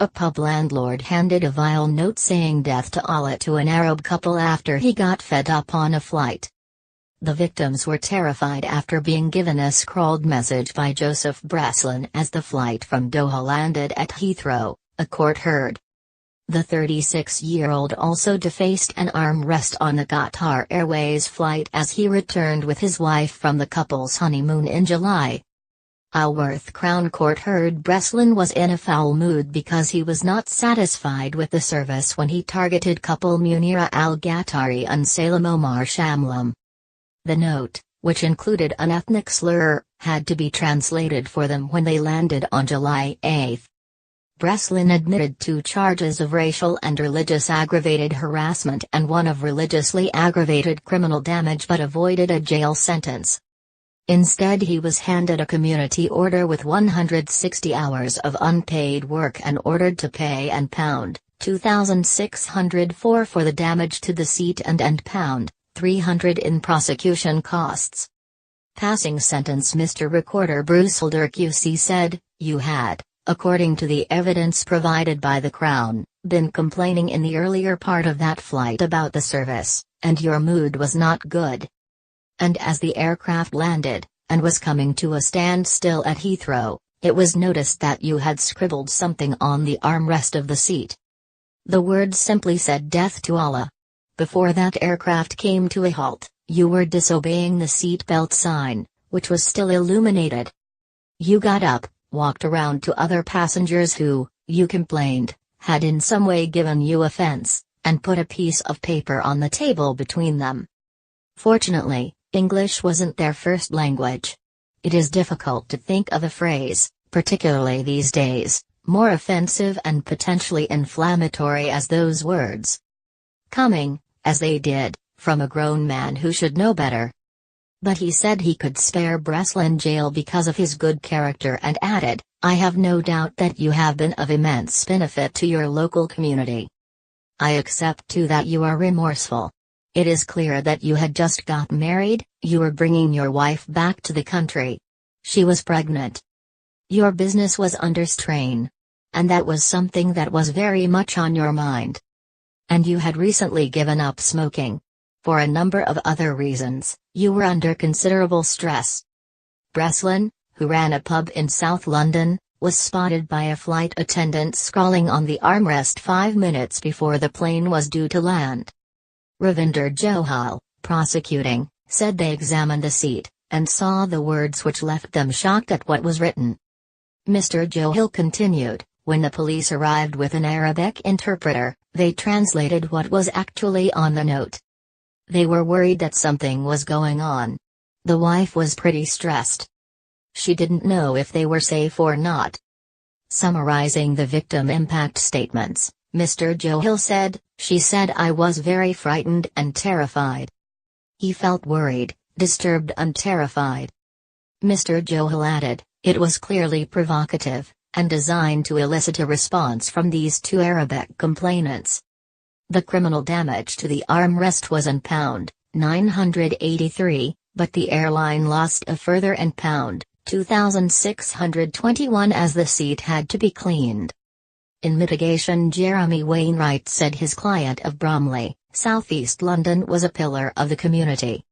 A pub landlord handed a vile note saying death to Allah to an Arab couple after he got fed up on a flight. The victims were terrified after being given a scrawled message by Joseph Breslin as the flight from Doha landed at Heathrow, a court heard. The 36-year-old also defaced an armrest on the Qatar Airways flight as he returned with his wife from the couple's honeymoon in July. Alworth Crown Court heard Breslin was in a foul mood because he was not satisfied with the service when he targeted couple Munira al-Ghattari and Salem Omar Shamlam. The note, which included an ethnic slur, had to be translated for them when they landed on July 8. Breslin admitted 2 charges of racial and religious aggravated harassment and 1 of religiously aggravated criminal damage but avoided a jail sentence. Instead, he was handed a community order with 160 hours of unpaid work and ordered to pay £2,604 for the damage to the seat and £300 in prosecution costs. Passing sentence. Mr. Recorder Bruce Holder QC said, "You had, according to the evidence provided by the Crown, been complaining in the earlier part of that flight about the service, and your mood was not good. And as the aircraft landed, and was coming to a standstill at Heathrow, it was noticed that you had scribbled something on the armrest of the seat. The words simply said death to Allah. Before that aircraft came to a halt, you were disobeying the seat belt sign, which was still illuminated. You got up, walked around to other passengers who, you complained, had in some way given you offense, and put a piece of paper on the table between them. Fortunately, English wasn't their first language. It is difficult to think of a phrase, particularly these days, more offensive and potentially inflammatory as those words. Coming, as they did, from a grown man who should know better." But he said he could spare Breslin jail because of his good character and added, "I have no doubt that you have been of immense benefit to your local community. I accept too that you are remorseful. It is clear that you had just got married, you were bringing your wife back to the country. She was pregnant. Your business was under strain. And that was something that was very much on your mind. And you had recently given up smoking. For a number of other reasons, you were under considerable stress." Breslin, who ran a pub in South London, was spotted by a flight attendant scrawling on the armrest 5 minutes before the plane was due to land. Ravinder Johal, prosecuting, said they examined the seat, and saw the words which left them shocked at what was written. Mr. Johal continued, "When the police arrived with an Arabic interpreter, they translated what was actually on the note. They were worried that something was going on. The wife was pretty stressed. She didn't know if they were safe or not." Summarizing the victim impact statements, Mr. Johal said, "She said I was very frightened and terrified. He felt worried, disturbed and terrified." Mr. Johal added, "It was clearly provocative, and designed to elicit a response from these 2 Arabic complainants." The criminal damage to the armrest was £983, but the airline lost a further £2,621 as the seat had to be cleaned. In mitigation, Jeremy Wainwright said his client of Bromley, South East London was a pillar of the community.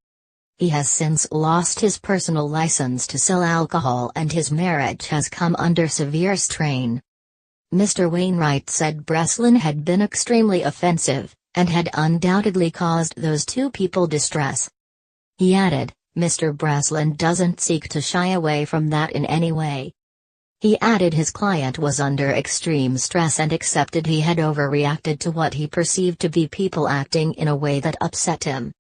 He has since lost his personal license to sell alcohol and his marriage has come under severe strain. Mr. Wainwright said Breslin had been extremely offensive, and had undoubtedly caused those 2 people distress. He added, "Mr. Breslin doesn't seek to shy away from that in any way." He added his client was under extreme stress and accepted he had overreacted to what he perceived to be people acting in a way that upset him.